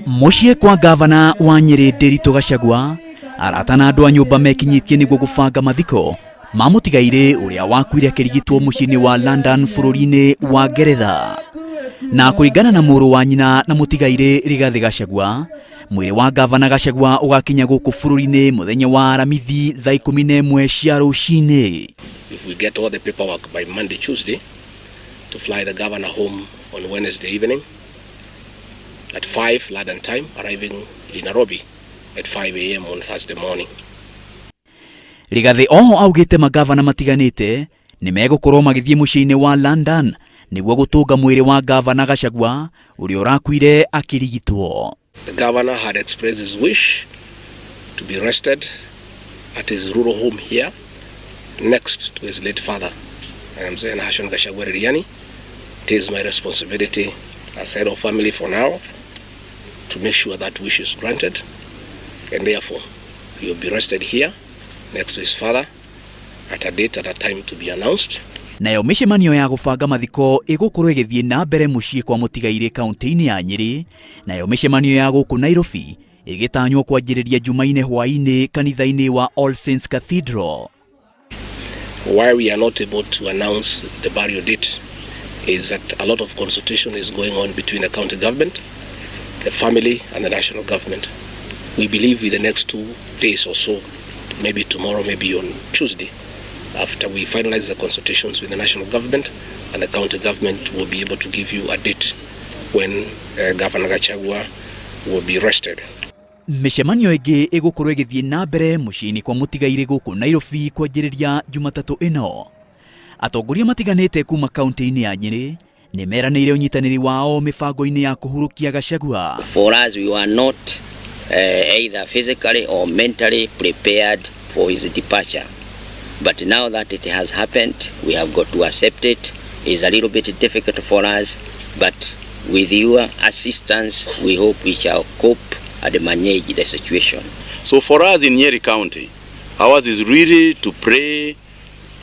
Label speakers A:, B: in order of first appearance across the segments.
A: Muciĩ kwa gavana wa Nyeri Nderitu Gachagua arata na andũ a nyũmba mekinyitie nĩguo gũbanga mathiko ma mũtigairĩ ũrĩa wakuire akĩrigitwo mũciĩ-inĩ wa London bũrũri-inĩ wa Ngeretha. Na kũringana na mũrũ wa nyina na mũtigairĩ Rigathi Gachagua, mwĩrĩ wa gavana Gachagua ũgakinya gũkũ bũrũri-inĩ mũthenya wa Aramithi thaa 11 cia rũcinĩ.
B: If we get all the paperwork by Monday, Tuesday, to fly the governor home on Wednesday evening at 5 London time, arriving in Nairobi at 5 a.m. on Thursday morning.
A: Rigathi oho augĩte magavana matiganĩte nĩ megũkorwo magĩthiĩ mũciĩ-inĩ wa London nĩguo gũtũnga mwĩrĩ wa gavana Gachagua ũrĩa ũrakuire akĩrigitwo.
B: The governor had expressed his wish to be rested at his rural home here next to his late father. I am saying Hassan Gachagua Riani. It is my responsibility as head of family for now to make sure that wish is granted, and therefore he will be rested here next to his father at a date at a time to be announced.
A: Nayo mĩcemanio ya gũbanga mathiko ĩgũkorwo ĩgĩthiĩ na mbere mũciĩ kwa mũtigairĩ kaunti-inĩ ya Nyeri, nayo mĩcemanio ya gũkũ Nairobi ĩgĩtanywo kwanjĩrĩria Jumaine hwaĩ-inĩ kanitha-inĩ wa All Saints Cathedral.
B: Why we are not able to announce the burial date is that a lot of consultation is going on between the county government, the family and the national government. We believe in the next 2 days or so, maybe tomorrow, maybe on Tuesday, after we finalize the consultations with the national government and the county government, will be able to give you a date when Governor Gachagua will be rested.
A: Mĩcemanio ĩngĩ ĩgũkorwo ĩgĩthiĩ na mbere mũciĩ-inĩ kwa mũtigairĩ gũkũ Nairobi kwanjĩrĩria Jumatatũ ĩno. Atongoria matiganĩte kuma kaunti-inĩ ya Nyeri nĩ meranĩire ũnyitanĩri wao mĩbango-inĩ ya kũhurukia Gachagua.
C: For us, we were not either physically or mentally prepared for his departure. But now that it has happened, we have got to accept it. It's a little bit difficult for us, but with your assistance, we hope we shall cope and manage the situation.
D: So for us in Nyeri County, ours is really to pray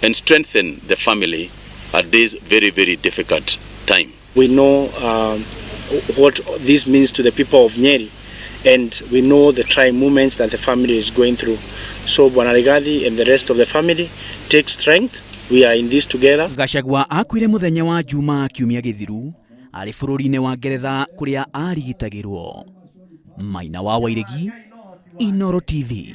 D: and strengthen the family at this very, very difficult time.
E: We know what this means to the people of Nyeri, and we know the trying moments that the family is going through. So Bwana Rigathi and the rest of the family take strength. We are in this together.
A: Gachagua akuire mũthenya wa Juma kiumia gĩthiru arĩ bũrũri-inĩ wa Ngeretha kũrĩa arigitagĩrwo. Maina wa Wairegi, Inooro TV.